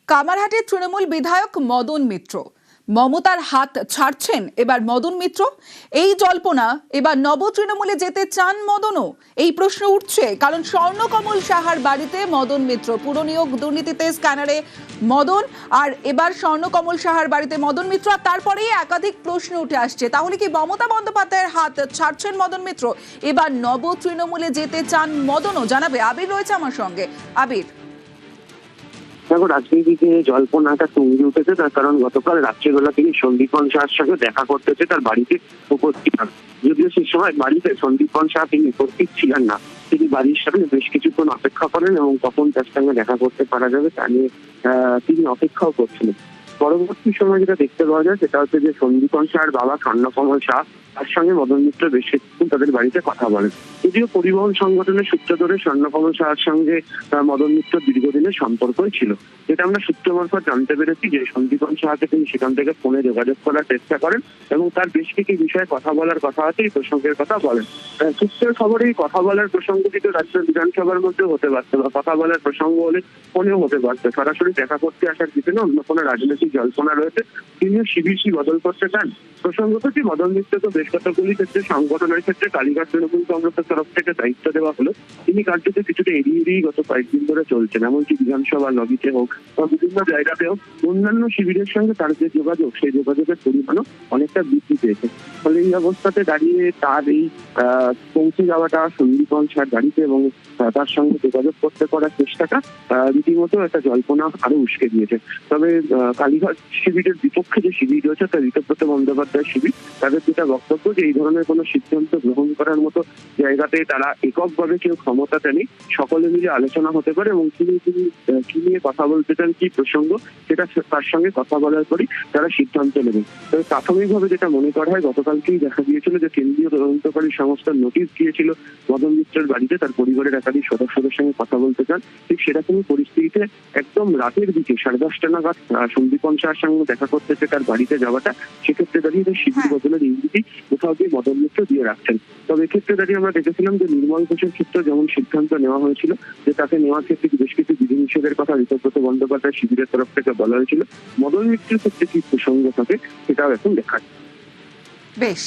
কামারহাটির তৃণমূল বিধায়ক মদন মিত্র মমতার হাত ছাড়ছেন এবার মদন মিত্র। এই জল্পনা এবার নব তৃণমূলে যেতে চান মদনও, এই প্রশ্ন উঠছে কারণ স্বর্ণকমল সাহার বাড়িতে মদন মিত্র, পুরনিয়োগ দুর্নীতিতে স্ক্যানারে মদন, আর এবার স্বর্ণকমল সাহার বাড়িতে মদন মিত্র। আর তারপরেই একাধিক প্রশ্ন উঠে আসছে, তাহলে কি মমতা বন্দ্যোপাধ্যায়ের হাত ছাড়ছেন মদন মিত্র? এবার নব তৃণমূলে যেতে চান মদনও, জানাবে আবির রয়েছে আমার সঙ্গে। আবির, দেখো, রাজনীতিতে জল্পনাটা তুঙ্গে উঠেছে, তার কারণ গতকাল রাত্রিবেলা তিনি সন্দীপন শাহর সঙ্গে দেখা করতেছে, তার বাড়িতে উপস্থিত হন। যদিও সেই সময় বাড়িতে সন্দীপন শাহ তিনি উপস্থিত ছিলেন না, তিনি বাড়ির সামনে বেশ কিছুক্ষণ অপেক্ষা করেন এবং কখন তার সঙ্গে দেখা করতে পারা যাবে তা নিয়ে তিনি অপেক্ষাও করছিলেন। পরবর্তী সময় যেটা দেখতে পাওয়া যায় সেটা হচ্ছে যে সন্দীপন শাহর বাবা স্বর্ণকমল শাহ তার সঙ্গে মদন মিত্র বেশ কিছুক্ষণ তাদের বাড়িতে কথা বলেন। যদিও পরিবহন সংগঠনের সূত্র ধরে স্বর্ণকমল শাহর সঙ্গে মদন মিত্র দীর্ঘদিনের সম্পর্কই ছিল, যেটা আমরা সূত্র মারফত জানতে পেরেছি যে সন্দীপন শাহকে তিনি সেখান থেকে ফোনে যোগাযোগ করার চেষ্টা করেন এবং তার বেশ কিছু বিষয়ে কথা বলার কথা আছে, এই প্রসঙ্গের কথা বলেন। সূত্রের খবরে এই কথা বলার প্রসঙ্গ কিন্তু রাজ্য বিধানসভার মধ্যেও হতে পারতো বা কথা বলার প্রসঙ্গ হলে ফোনেও হতে পারতো। সরাসরি দেখা করতে আসার পিছনে অন্য কোনো রাজনৈতিক জল্পনা রয়েছে, তিনিও শিবির বদল করতে চান। প্রসঙ্গত কি, মদন মিত্রকে বেশ কতগুলি ক্ষেত্রে সংগঠনের ক্ষেত্রে কালীঘাট তৃণমূল কংগ্রেসের তরফ থেকে দায়িত্ব দেওয়া হলো, তিনি কার্যত কিছুটা এড়িয়ে গত কয়েকদিন ধরে চলছেন। এমনকি বিধানসভা লবিতে হোক বা বিভিন্ন জায়গাতেও অন্যান্য শিবিরের সঙ্গে তার যে যোগাযোগ, সেই যোগাযোগের পরিমাণও অনেকটা বৃদ্ধি পেয়েছে। ফলে এই অবস্থাতে দাঁড়িয়ে তার এই পৌঁছে যাওয়াটা সন্দীপন শাহর বাড়িতে এবং তার সঙ্গে যোগাযোগ করতে করার চেষ্টাটা রীতিমতো একটা জল্পনা আরো উস্কে দিয়েছে। তবে কালীঘাট শিবিরের বিপক্ষে যে শিবির রয়েছে, তার ঋতব্রত বন্দ্যোপাধ্যায় শিবির, তাদের যেটা বক্তব্য যে এই ধরনের কোনো সিদ্ধান্ত গ্রহণ করার মতো জায়গাতে তারা এককভাবে কেউ ক্ষমতাটা নেই, সকলে মিলে আলোচনা হতে পারে এবং তিনি কি নিয়ে কথা বলতে চান, কি প্রসঙ্গ, সেটা তার সঙ্গে কথা বলার পরই তারা সিদ্ধান্ত নেবেন। তবে প্রাথমিকভাবে যেটা মনে করা হয়, গতকালকেই দেখা গিয়েছিল যে কেন্দ্রীয় তদন্তকারী সংস্থা নোটিশ দিয়েছিল মদন মিত্রের বাড়িতে তার পরিবারের একাধিক সদস্যদের সঙ্গে কথা বলতে চান। ঠিক সেরকমই পরিস্থিতিতে একদম রাতের দিকে 10:30 নাগাদ সন্দীপন শাহর সঙ্গে দেখা করতেছে তার বাড়িতে যাওয়াটা, সেক্ষেত্রে দাঁড়িয়ে শিবির বদলের ইঙ্গিতই কোথাও গিয়ে মদন মিত্র দিয়ে রাখছেন। তবে এক্ষেত্রে দাঁড়িয়ে আমরা দেখেছিলাম যে নির্মল ঘোষের ক্ষেত্রে যেমন সিদ্ধান্ত নেওয়া হয়েছিল যে তাকে নেওয়ার ক্ষেত্রে বেশ কিছু বিধিনিষেধের কথা ঋতব্রত বন্দ্যোপাধ্যায় শিবিরের তরফ থেকে বলা হয়েছিল, মদন মিত্রের ক্ষেত্রে কি প্রসঙ্গ থাকে সেটাও এখন দেখায়। বেশ।